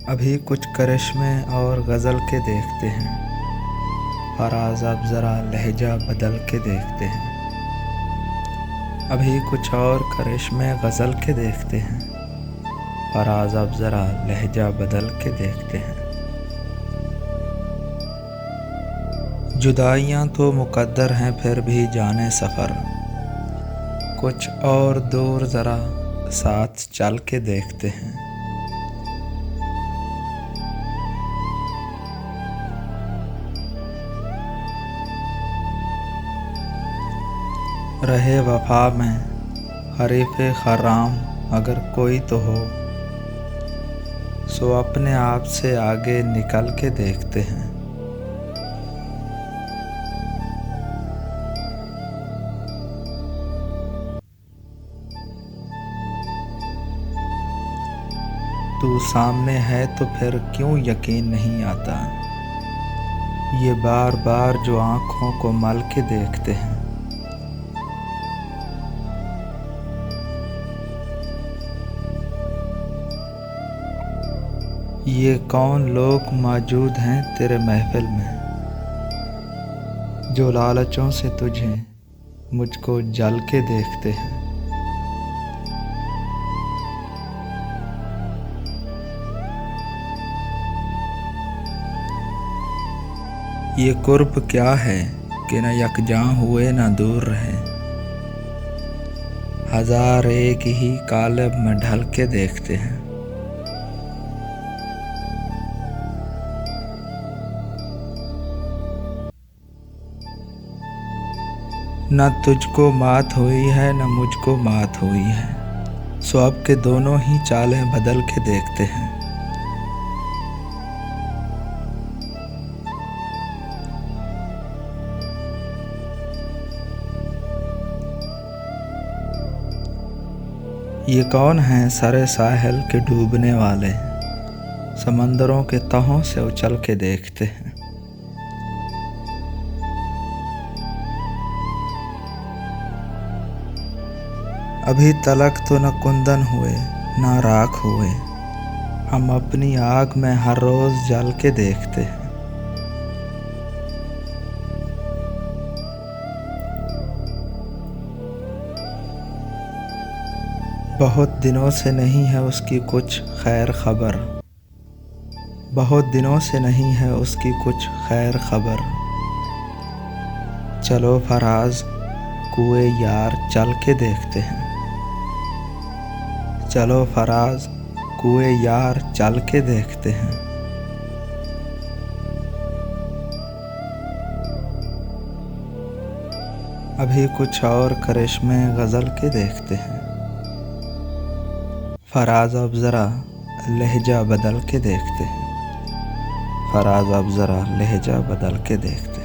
अभी कुछ करिश्मे और गज़ल के देखते हैं, फराज़ अब ज़रा लहजा बदल के देखते हैं। अभी कुछ और करिश्मे गज़ल के देखते हैं, फराज़ अब ज़रा लहजा बदल के देखते हैं। जुदाइयाँ तो मुक़द्दर हैं फिर भी जाने सफ़र, कुछ और दूर ज़रा साथ चल के देखते हैं। रहे वफ़ा में हरीफ़े खर्राम अगर कोई तो हो, सो अपने आप से आगे निकल के देखते हैं। तू सामने है तो फिर क्यों यकीन नहीं आता, ये बार बार जो आँखों को मल के देखते हैं। ये कौन लोग मौजूद हैं तेरे महफ़िल में, जो लालचों से तुझे मुझको जल के देखते हैं। ये कुर्ब क्या है कि न यकजां हुए न दूर रहे, हज़ार एक ही कालब में ढल के देखते हैं। न तुझको मात हुई है न मुझको मात हुई है, सो अब के दोनों ही चालें बदल के देखते हैं। ये कौन हैं सरे साहिल के डूबने वाले, समंदरों के तहों से उछल के देखते हैं। अभी तलक तो न कुंदन हुए न राख हुए, हम अपनी आग में हर रोज़ जल के देखते हैं। बहुत दिनों से नहीं है उसकी कुछ खैर खबर, बहुत दिनों से नहीं है उसकी कुछ खैर खबर। चलो फराज कुए यार चल के देखते हैं, चलो फराज कुए यार चल के देखते हैं। अभी कुछ और करिश्मे गज़ल के देखते हैं, फराज़ अब ज़रा लहजा बदल के देखते हैं, फराज़ अब ज़रा लहजा बदल के देखते हैं।